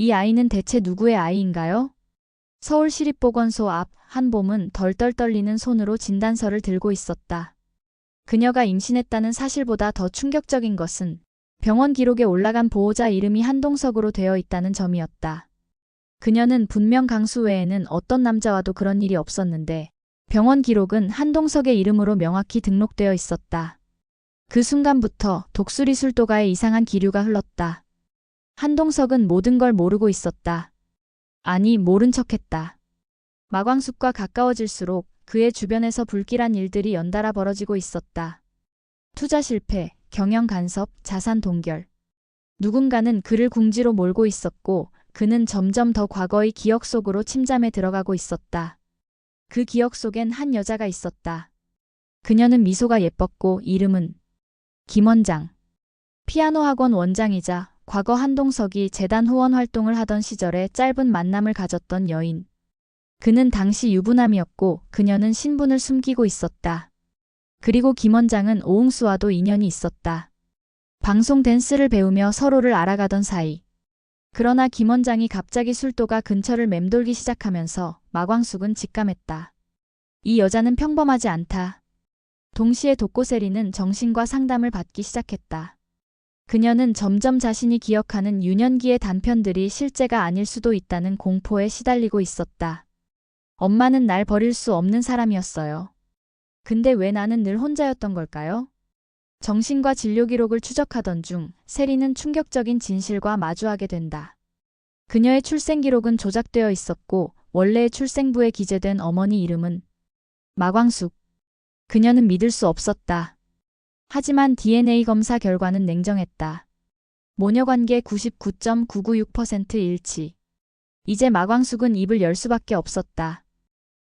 이 아이는 대체 누구의 아이인가요? 서울시립보건소 앞 한 봄은 덜덜 떨리는 손으로 진단서를 들고 있었다. 그녀가 임신했다는 사실보다 더 충격적인 것은 병원 기록에 올라간 보호자 이름이 한동석으로 되어 있다는 점이었다. 그녀는 분명 강수 외에는 어떤 남자와도 그런 일이 없었는데 병원 기록은 한동석의 이름으로 명확히 등록되어 있었다. 그 순간부터 독수리 술도가에 이상한 기류가 흘렀다. 한동석은 모든 걸 모르고 있었다. 아니, 모른 척했다. 마광숙과 가까워질수록 그의 주변에서 불길한 일들이 연달아 벌어지고 있었다. 투자 실패, 경영 간섭, 자산 동결. 누군가는 그를 궁지로 몰고 있었고 그는 점점 더 과거의 기억 속으로 침잠해 들어가고 있었다. 그 기억 속엔 한 여자가 있었다. 그녀는 미소가 예뻤고 이름은 김원장. 피아노 학원 원장이자 과거 한동석이 재단 후원 활동을 하던 시절에 짧은 만남을 가졌던 여인. 그는 당시 유부남이었고 그녀는 신분을 숨기고 있었다. 그리고 김 원장은 오웅수와도 인연이 있었다. 방송 댄스를 배우며 서로를 알아가던 사이. 그러나 김 원장이 갑자기 술도가 근처를 맴돌기 시작하면서 마광숙은 직감했다. 이 여자는 평범하지 않다. 동시에 독고세리는 정신과 상담을 받기 시작했다. 그녀는 점점 자신이 기억하는 유년기의 단편들이 실제가 아닐 수도 있다는 공포에 시달리고 있었다. 엄마는 날 버릴 수 없는 사람이었어요. 근데 왜 나는 늘 혼자였던 걸까요? 정신과 진료 기록을 추적하던 중 세리는 충격적인 진실과 마주하게 된다. 그녀의 출생 기록은 조작되어 있었고 원래의 출생부에 기재된 어머니 이름은 마광숙. 그녀는 믿을 수 없었다. 하지만 DNA 검사 결과는 냉정했다. 모녀관계 99.996% 일치. 이제 마광숙은 입을 열 수밖에 없었다.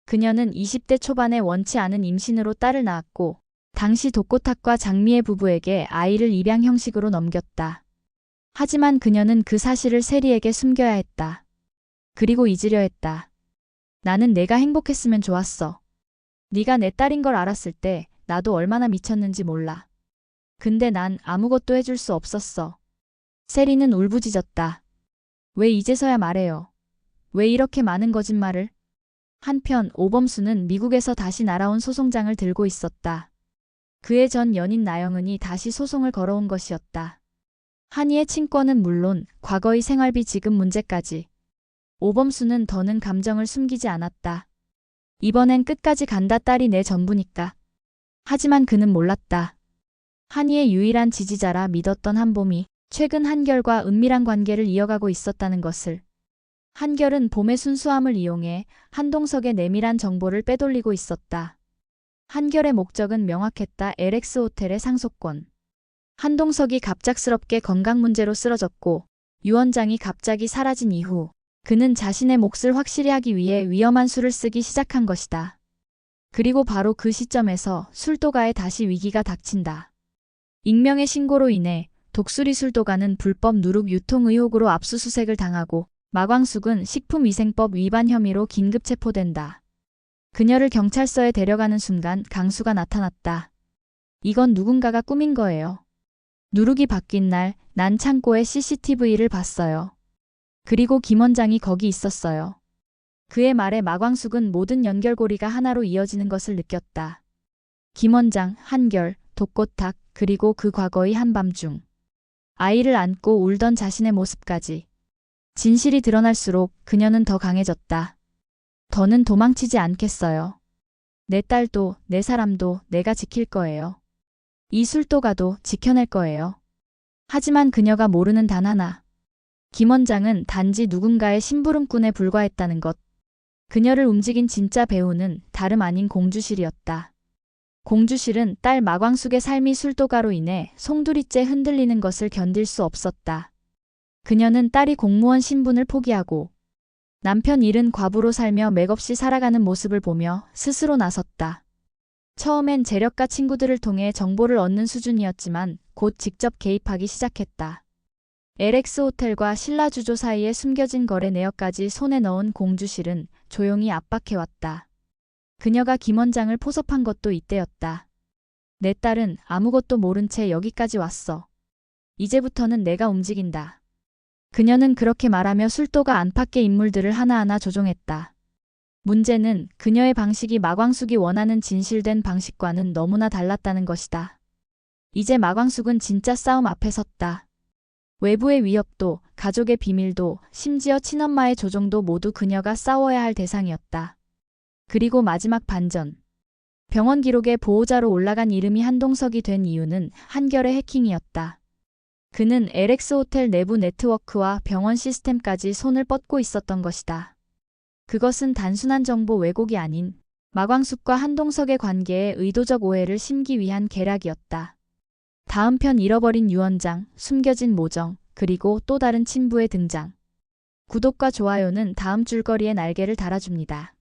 그녀는 20대 초반에 원치 않은 임신으로 딸을 낳았고 당시 독고탁과 장미애 부부에게 아이를 입양 형식으로 넘겼다. 하지만 그녀는 그 사실을 세리에게 숨겨야 했다. 그리고 잊으려 했다. 나는 내가 행복했으면 좋았어. 네가 내 딸인 걸 알았을 때 나도 얼마나 미쳤는지 몰라. 근데 난 아무것도 해줄 수 없었어. 세리는 울부짖었다. 왜 이제서야 말해요? 왜 이렇게 많은 거짓말을? 한편 오범수는 미국에서 다시 날아온 소송장을 들고 있었다. 그의 전 연인 나영은이 다시 소송을 걸어온 것이었다. 한이의 친권은 물론 과거의 생활비 지급 문제까지. 오범수는 더는 감정을 숨기지 않았다. 이번엔 끝까지 간다. 딸이 내 전부니까. 하지만 그는 몰랐다. 한이의 유일한 지지자라 믿었던 한봄이 최근 한결과 은밀한 관계를 이어가고 있었다는 것을. 한결은 봄의 순수함을 이용해 한동석의 내밀한 정보를 빼돌리고 있었다. 한결의 목적은 명확했다. LX 호텔의 상속권. 한동석이 갑작스럽게 건강 문제로 쓰러졌고 유 원장이 갑자기 사라진 이후 그는 자신의 몫을 확실히 하기 위해 위험한 수를 쓰기 시작한 것이다. 그리고 바로 그 시점에서 술도가에 다시 위기가 닥친다. 익명의 신고로 인해 독수리 술도가는 불법 누룩 유통 의혹으로 압수수색을 당하고 마광숙은 식품위생법 위반 혐의로 긴급 체포된다. 그녀를 경찰서에 데려가는 순간 강수가 나타났다. 이건 누군가가 꾸민 거예요. 누룩이 바뀐 날 난 창고에 CCTV를 봤어요. 그리고 김 원장이 거기 있었어요. 그의 말에 마광숙은 모든 연결고리가 하나로 이어지는 것을 느꼈다. 김 원장, 한결, 독고탁, 그리고 그 과거의 한밤중. 아이를 안고 울던 자신의 모습까지. 진실이 드러날수록 그녀는 더 강해졌다. 더는 도망치지 않겠어요. 내 딸도 내 사람도 내가 지킬 거예요. 이 술도가도 지켜낼 거예요. 하지만 그녀가 모르는 단 하나. 김 원장은 단지 누군가의 심부름꾼에 불과했다는 것. 그녀를 움직인 진짜 배우는 다름 아닌 공주실이었다. 공주실은 딸 마광숙의 삶이 술도가로 인해 송두리째 흔들리는 것을 견딜 수 없었다. 그녀는 딸이 공무원 신분을 포기하고 남편 잃은 과부로 살며 맥없이 살아가는 모습을 보며 스스로 나섰다. 처음엔 재력가 친구들을 통해 정보를 얻는 수준이었지만 곧 직접 개입하기 시작했다. LX 호텔과 신라주조 사이에 숨겨진 거래 내역까지 손에 넣은 공주실은 조용히 압박해왔다. 그녀가 김 원장을 포섭한 것도 이때였다. 내 딸은 아무것도 모른 채 여기까지 왔어. 이제부터는 내가 움직인다. 그녀는 그렇게 말하며 술도가 안팎의 인물들을 하나하나 조종했다. 문제는 그녀의 방식이 마광숙이 원하는 진실된 방식과는 너무나 달랐다는 것이다. 이제 마광숙은 진짜 싸움 앞에 섰다. 외부의 위협도, 가족의 비밀도, 심지어 친엄마의 조종도 모두 그녀가 싸워야 할 대상이었다. 그리고 마지막 반전. 병원 기록에 보호자로 올라간 이름이 한동석이 된 이유는 한결의 해킹이었다. 그는 LX 호텔 내부 네트워크와 병원 시스템까지 손을 뻗고 있었던 것이다. 그것은 단순한 정보 왜곡이 아닌 마광숙과 한동석의 관계에 의도적 오해를 심기 위한 계략이었다. 다음 편 잃어버린 유언장, 숨겨진 모정, 그리고 또 다른 친부의 등장. 구독과 좋아요는 다음 줄거리에 날개를 달아줍니다.